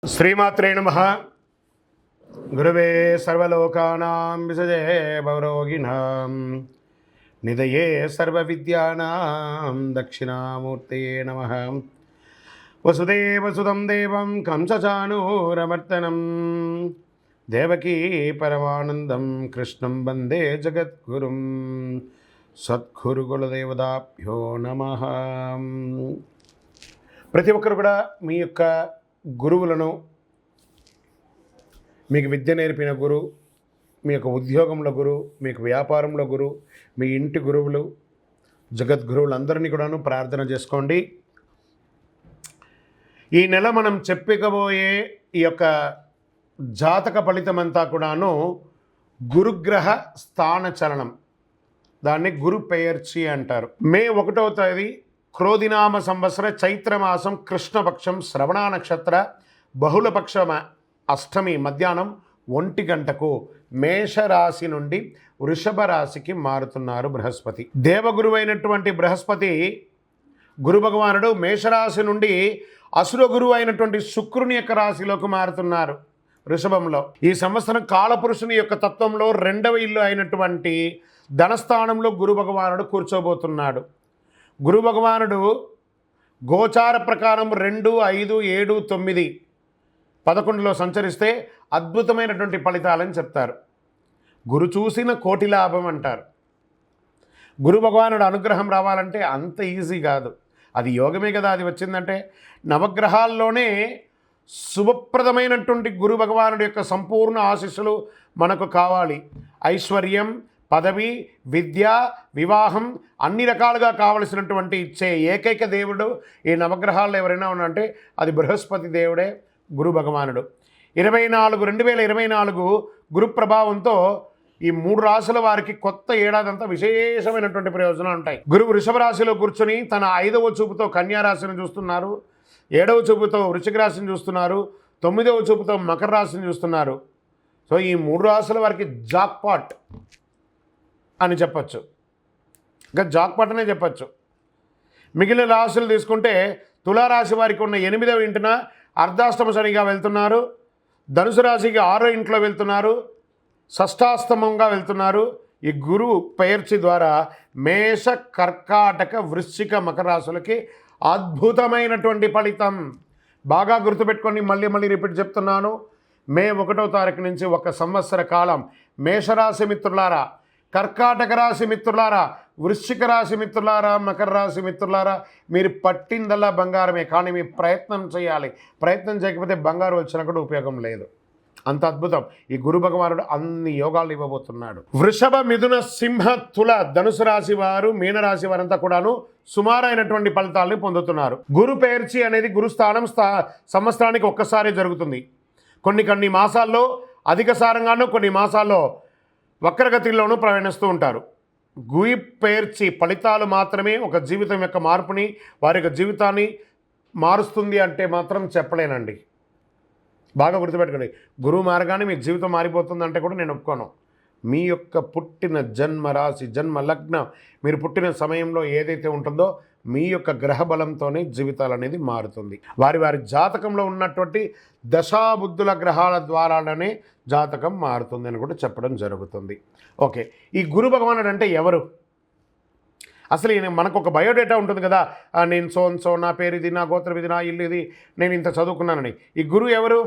శ్రీమాత్రే నమః. గురవే సర్వలోకానాం విసజే భవరోగిణాం నిధయే సర్వవిద్యానాం దక్షిణామూర్తయే నమః. వసుదేవసుతం దేవం కంసచానూరమర్దనం దేవకీ పరమానందం కృష్ణం వందే జగద్గురుం. సద్గురుకులదేవతాభ్యో నమః. ప్రతి ఒక్కరు కూడా మీ యొక్క గురువులను, మీకు విద్య నేర్పిన గురు, మీ యొక్క ఉద్యోగంలో గురు, మీకు వ్యాపారంలో గురు, మీ ఇంటి గురువులు, జగద్గురువులందరినీ కూడాను ప్రార్థన చేసుకోండి. ఈ నెల మనం చెప్పుకోబోయే ఈ యొక్క జాతక ఫలితమంతా కూడాను గురుగ్రహ స్థాన చలనం, దాన్ని గురు పెయర్చి అంటారు. మే 1వ తేదీ క్రోధినామ సంవత్సర చైత్రమాసం కృష్ణపక్షం శ్రవణ నక్షత్ర బహుళపక్ష అష్టమి మధ్యాహ్నం 1 గంటకు మేషరాశి నుండి వృషభ రాశికి మారుతున్నారు బృహస్పతి. దేవగురువైనటువంటి బృహస్పతి గురు భగవానుడు మేషరాశి నుండి అసుర గురువు అయినటువంటి శుక్రుని యొక్క రాశిలోకి మారుతున్నారు వృషభంలో. ఈ సంవత్సరం కాలపురుషుని యొక్క తత్వంలో 2వ ఇల్లు అయినటువంటి ధనస్థానంలో గురు భగవానుడు కూర్చోబోతున్నాడు. గురు భగవానుడు గోచార ప్రకారం 2, 5, 7, 9, 11లో సంచరిస్తే అద్భుతమైనటువంటి ఫలితాలని చెప్తారు. గురు చూసిన కోటి లాభం అంటారు. గురు భగవానుడు అనుగ్రహం రావాలంటే అంత ఈజీ కాదు, అది యోగమే కదా. అది వచ్చిందంటే నవగ్రహాల్లోనే శుభప్రదమైనటువంటి గురు భగవానుడి యొక్క సంపూర్ణ ఆశీస్సులు మనకు కావాలి. ఐశ్వర్యం, పదవి, విద్య, వివాహం అన్ని రకాలుగా కావలసినటువంటి ఇచ్చే ఏకైక దేవుడు ఈ నవగ్రహాల్లో ఎవరైనా ఉన్నారంటే అది బృహస్పతి దేవుడే, గురు భగవానుడు. 2024 గురు ప్రభావంతో ఈ 3 రాశుల వారికి కొత్త ఏడాదంతా విశేషమైనటువంటి ప్రయోజనాలు ఉంటాయి. గురువు వృషభ రాశిలో కూర్చొని తన 5వ చూపుతో కన్యా రాశిని చూస్తున్నారు, 7వ చూపుతో వృశ్చిక రాశిని చూస్తున్నారు, 9వ చూపుతో మకర రాశిని చూస్తున్నారు. సో ఈ 3 రాశుల వారికి జాక్పాట్ అని చెప్పచ్చు, ఇంకా జాక్పాట్ అనే చెప్పచ్చు. మిగిలిన రాశులు తీసుకుంటే తులారాశి వారికి ఉన్న 8వ ఇంటిన అర్ధాష్టమ శనిగా వెళ్తున్నారు, ధనుసు రాశికి 6వ ఇంట్లో వెళ్తున్నారు, షష్టాష్టమంగా వెళ్తున్నారు. ఈ గురువు పెయర్చి ద్వారా మేష, కర్కాటక, వృశ్చిక, మకర రాశులకి అద్భుతమైనటువంటి ఫలితం. బాగా గుర్తుపెట్టుకొని మళ్ళీ రిపీట్ చెప్తున్నాను. మే 1వ తారీఖు నుంచి 1 సంవత్సర కాలం మేషరాశి మిత్రులారా, కర్కాటక రాశి మిత్రులారా, వృశ్చిక రాశి మిత్రులారా, మకర రాశి మిత్రులారా, మీరు పట్టిందల్లా బంగారమే. కానీ మీ ప్రయత్నం చేయాలి. ప్రయత్నం చేయకపోతే బంగారు వచ్చినా కూడా ఉపయోగం లేదు. అంత అద్భుతం. ఈ గురు భగవానుడు అన్ని యోగాలు ఇవ్వబోతున్నాడు. వృషభ, మిథున, సింహ, తుల, ధనుసు రాశి వారు, మీనరాశి వారంతా కూడాను సుమారైనటువంటి ఫలితాలని పొందుతున్నారు. గురు పెయర్చి అనేది గురుస్థానం సంవత్సరానికి ఒక్కసారి జరుగుతుంది. కొన్ని మాసాల్లో అధిక సారంగానూ, కొన్ని మాసాల్లో వక్రగతిలోనూ ప్రయాణిస్తూ ఉంటారు. గురు పెయర్చి ఫలితాలు మాత్రమే ఒక జీవితం యొక్క మార్పుని, వారి యొక్క జీవితాన్ని మారుస్తుంది అంటే మాత్రం చెప్పలేనండి. బాగా గుర్తుపెట్టుకోండి. గురువు మారగానే మీ జీవితం మారిపోతుందంటే కూడా నేను ఒప్పుకోను. మీ యొక్క పుట్టిన జన్మ రాశి, జన్మ లగ్నం, మీరు పుట్టిన సమయంలో ఏదైతే ఉంటుందో మీ యొక్క గ్రహ బలంతోనే జీవితాలు అనేది మారుతుంది. వారి జాతకంలో ఉన్నటువంటి దశాబుద్ధుల గ్రహాల ద్వారానే జాతకం మారుతుంది అని కూడా చెప్పడం జరుగుతుంది. ఓకే, ఈ గురు భగవానుడు అంటే ఎవరు? అసలు మనకు ఒక బయోడేటా ఉంటుంది కదా, నేను సో నా పేరు ఇది, నా గోత్రం ఇది, నా ఇల్లు ఇది, నేను ఇంత చదువుకున్నానని. ఈ గురువు ఎవరు?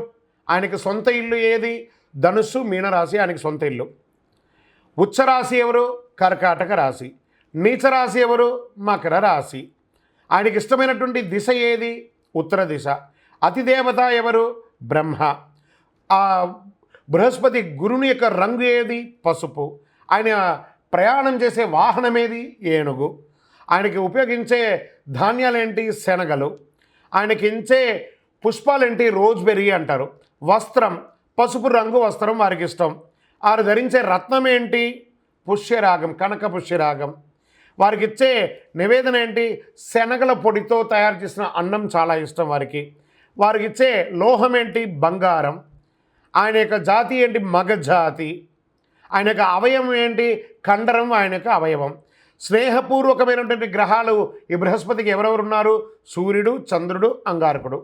ఆయనకి సొంత ఇల్లు ఏది? ధనుస్సు, మీనరాశి ఆయనకి సొంత ఇల్లు. ఉచ్చరాశి ఎవరు? కర్కాటక రాశి. నీచరాశి ఎవరు? మకర రాశి. ఆయనకి ఇష్టమైనటువంటి దిశ ఏది? ఉత్తర దిశ. అతిదేవత ఎవరు? బ్రహ్మ. ఆ బృహస్పతి గురుని యొక్క రంగు ఏది? పసుపు. ఆయన ప్రయాణం చేసే వాహనం ఏది? ఏనుగు. ఆయనకి ఉపయోగించే ధాన్యాలేంటి? శనగలు. ఆయనకి ఇచ్చే పుష్పాలేంటి? రోజ్బెర్రీ అంటారు. వస్త్రం పసుపు రంగు వస్త్రం వారికి ఇష్టం. వారు ధరించే రత్నం ఏంటి? పుష్యరాగం, కనక పుష్యరాగం. వారికి ఇచ్చే నివేదన ఏంటి? శనగల పొడితో తయారు చేసిన అన్నం చాలా ఇష్టం వారికి. వారికి ఇచ్చే లోహం ఏంటి? బంగారం. ఆయన యొక్క జాతి ఏంటి? మగ జాతి. ఆయన యొక్క అవయవం ఏంటి? కండరం ఆయన యొక్క అవయవం. స్నేహపూర్వకమైనటువంటి గ్రహాలు ఈ బృహస్పతికి ఎవరెవరు ఉన్నారు? సూర్యుడు, చంద్రుడు, అంగారకుడు.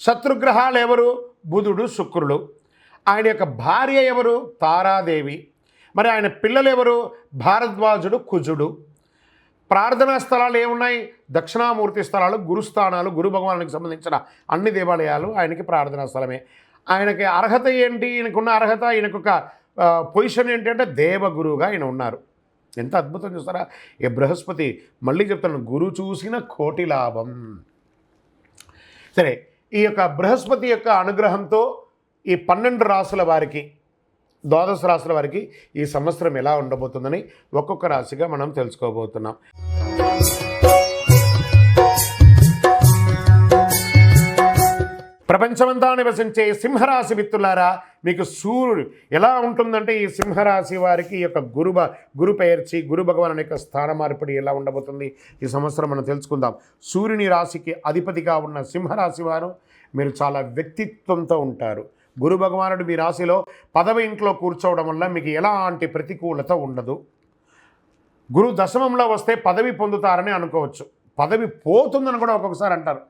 శత్రుగ్రహాలు ఎవరు? బుధుడు, శుక్రుడు. ఆయన యొక్క భార్య ఎవరు? తారాదేవి. మరి ఆయన పిల్లలు ఎవరు? భారద్వాజుడు, కుజుడు. ప్రార్థనా స్థలాలు ఏమున్నాయి? దక్షిణామూర్తి స్థలాలు, గురుస్థానాలు, గురు భగవానునికి సంబంధించిన అన్ని దేవాలయాలు ఆయనకి ప్రార్థనా స్థలమే. ఆయనకి అర్హత ఏంటి? ఈయనకున్న అర్హత, ఈయనకొక పొజిషన్ ఏంటంటే దేవగురువుగా ఆయన ఉన్నారు. ఎంత అద్భుతం చూస్తారా? ఈ బృహస్పతి, మళ్ళీ చెప్తాను, గురు చూసిన కోటి లాభం. సరే, ఈ యొక్క బృహస్పతి యొక్క అనుగ్రహంతో ఈ 12 రాసుల వారికి, ద్వాదశ రాశుల వారికి ఈ సంవత్సరం ఎలా ఉండబోతుందని ఒక్కొక్క రాశిగా మనం తెలుసుకోబోతున్నాం. ప్రపంచమంతా నివసించే సింహరాశి మిత్రులారా, మీకు సూర్యుడు ఎలా ఉంటుందంటే ఈ సింహరాశి వారికి ఈ యొక్క గురు పెయర్చి గురు భగవాను యొక్క స్థాన మార్పిడి ఎలా ఉండబోతుంది ఈ సంవత్సరం మనం తెలుసుకుందాం. సూర్యుని రాశికి అధిపతిగా ఉన్న సింహరాశి వారు మీరు చాలా వ్యక్తిత్వంతో ఉంటారు. గురు భగవానుడు మీ రాశిలో 10వ ఇంట్లో కూర్చోవడం వల్ల మీకు ఎలాంటి ప్రతికూలత ఉండదు. గురు దశమంలో వస్తే పదవి పొందుతారని అనుకోవచ్చు. పదవి పోతుందని కూడా ఒక్కొక్కసారి అంటారు.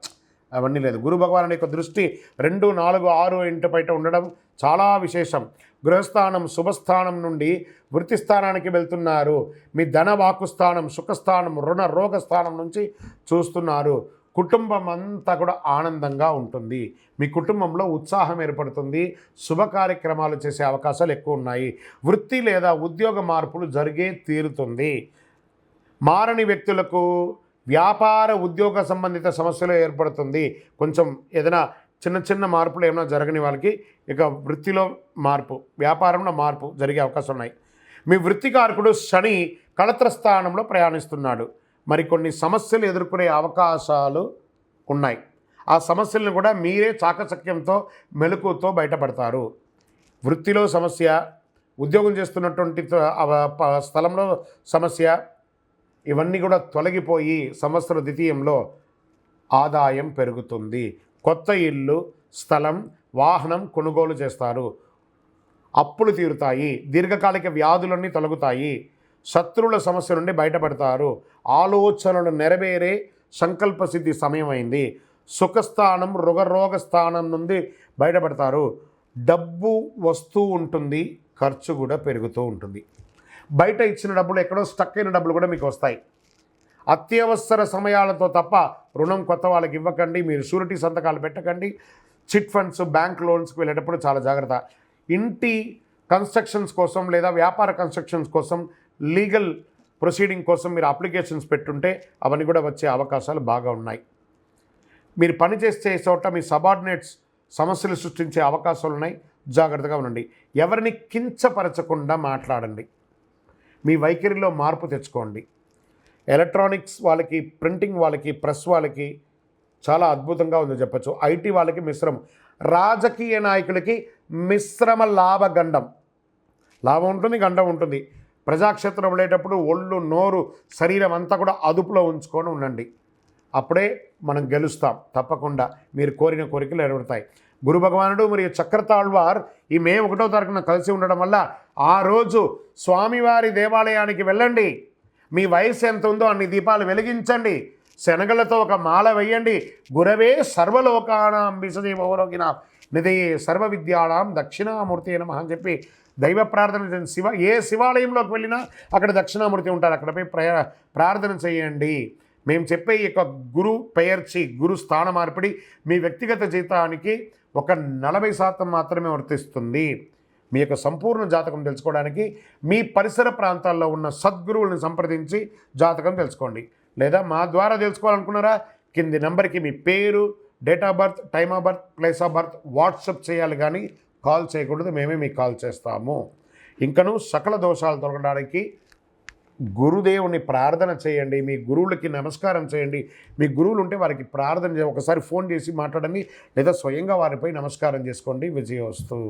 అవన్నీ లేదు. గురు భగవానుడి యొక్క దృష్టి 2, 4, 6 ఇంటి బయట ఉండడం చాలా విశేషం. గృహస్థానం, శుభస్థానం నుండి వృత్తి స్థానానికి వెళ్తున్నారు. మీ ధన వాకుస్థానం, సుఖస్థానం, రుణ రోగ స్థానం నుంచి చూస్తున్నారు. కుటుంబం అంతా కూడా ఆనందంగా ఉంటుంది. మీ కుటుంబంలో ఉత్సాహం ఏర్పడుతుంది. శుభ కార్యక్రమాలు చేసే అవకాశాలు ఎక్కువ ఉన్నాయి. వృత్తి లేదా ఉద్యోగ మార్పులు జరిగే తీరుతుంది. మారని వ్యక్తులకు వ్యాపార ఉద్యోగ సంబంధిత సమస్యలు ఏర్పడుతుంది. కొంచెం ఏదైనా చిన్న మార్పులు ఏమైనా జరగని వాళ్ళకి ఇక వృత్తిలో మార్పు, వ్యాపారంలో మార్పు జరిగే అవకాశం ఉన్నాయి. మీ వృత్తికారకుడు శని కళత్ర స్థానంలో ప్రయాణిస్తున్నాడు. మరికొన్ని సమస్యలు ఎదుర్కొనే అవకాశాలు ఉన్నాయి. ఆ సమస్యలను కూడా మీరే చాకచక్యంతో, మెలకుతో బయటపడతారు. వృత్తిలో సమస్య, ఉద్యోగం చేస్తున్నటువంటి స్థలంలో సమస్య, ఇవన్నీ కూడా తొలగిపోయి సంవత్సర ద్వితీయంలో ఆదాయం పెరుగుతుంది. కొత్త ఇల్లు, స్థలం, వాహనం కొనుగోలు చేస్తారు. అప్పులు తీరుతాయి. దీర్ఘకాలిక వ్యాధులన్నీ తొలగుతాయి. శత్రువుల సమస్య నుండి బయటపడతారు. ఆలోచనలు నెరవేరే సంకల్ప సిద్ధి సమయం అయింది. సుఖస్థానం, రుగరోగ స్థానం నుండి బయటపడతారు. డబ్బు వస్తూ ఉంటుంది, ఖర్చు కూడా పెరుగుతూ ఉంటుంది. బయట ఇచ్చిన డబ్బులు, ఎక్కడో స్టక్ అయిన డబ్బులు కూడా మీకు వస్తాయి. అత్యవసర సమయాలతో తప్ప రుణం కొత్త వాళ్ళకి ఇవ్వకండి. మీరు షూరిటీ సంతకాలు పెట్టకండి. చిట్ ఫండ్స్, బ్యాంక్ లోన్స్కి వెళ్ళేటప్పుడు చాలా జాగ్రత్త. ఇంటి కన్స్ట్రక్షన్స్ కోసం లేదా వ్యాపార కన్స్ట్రక్షన్స్ కోసం, లీగల్ ప్రొసీడింగ్ కోసం మీరు అప్లికేషన్స్ పెట్టుంటే అవన్నీ కూడా వచ్చే అవకాశాలు బాగా ఉన్నాయి. మీరు పనిచేసే చోట మీ సబార్డినేట్స్ సమస్యలు సృష్టించే అవకాశాలు ఉన్నాయి. జాగ్రత్తగా ఉండండి. ఎవరిని కించపరచకుండా మాట్లాడండి. మీ వైఖరిలో మార్పు తెచ్చుకోండి. ఎలక్ట్రానిక్స్ వాళ్ళకి, ప్రింటింగ్ వాళ్ళకి, ప్రెస్ వాళ్ళకి చాలా అద్భుతంగా ఉందని చెప్పచ్చు. ఐటీ వాళ్ళకి మిశ్రమం. రాజకీయ నాయకులకి మిశ్రమ లాభగండం. లాభం ఉంటుంది, గండం ఉంటుంది. ప్రజాక్షేత్రం వెళ్ళేటప్పుడు ఒళ్ళు, నోరు, శరీరం అంతా కూడా అదుపులో ఉంచుకొని ఉండండి. అప్పుడే మనం గెలుస్తాం. తప్పకుండా మీరు కోరిన కోరికలు నెరవేరుతాయి. గురు భగవానుడు మరియు చక్రతాళ్వార్ ఈ మే 1వ తారీఖున కలిసి ఉండడం వల్ల ఆ రోజు స్వామివారి దేవాలయానికి వెళ్ళండి. మీ వయసు ఎంత ఉందో అన్ని దీపాలు వెలిగించండి. శనగలతో ఒక మాల వేయండి. గురవే సర్వలోకానాం విశదేవరోగినా నిధయే సర్వ విద్యానాం దక్షిణామూర్తి నమః అని చెప్పి దైవ ప్రార్థన ఏ శివాలయంలోకి వెళ్ళినా అక్కడ దక్షిణామూర్తి ఉంటారు. అక్కడపై ప్రార్థన చేయండి. మేము చెప్పే ఈ యొక్క గురు పెయర్చి గురు స్థాన మార్పిడి మీ వ్యక్తిగత జీవితానికి ఒక 40% మాత్రమే వర్తిస్తుంది. మీ యొక్క సంపూర్ణ జాతకం తెలుసుకోవడానికి మీ పరిసర ప్రాంతాల్లో ఉన్న సద్గురువులను సంప్రదించి జాతకం తెలుసుకోండి. లేదా మా ద్వారా తెలుసుకోవాలనుకున్నారా, కింది నెంబర్కి మీ పేరు, date of birth, time of birth, place of birth WhatsApp చేయాలి, కానీ కాల్ చేయకూడదు. మేమే మీకు కాల్ చేస్తాము. ఇంకను సకల దోషాలు తొలగడానికి గురుదేవుని ప్రార్థన చేయండి. మీ గురువులకి నమస్కారం చేయండి. మీ గురువులు ఉంటే వారికి ప్రార్థన చేయండి. ఒకసారి ఫోన్ చేసి మాట్లాడండి, లేదా స్వయంగా వారిపై నమస్కారం చేసుకోండి. విజయోస్తు.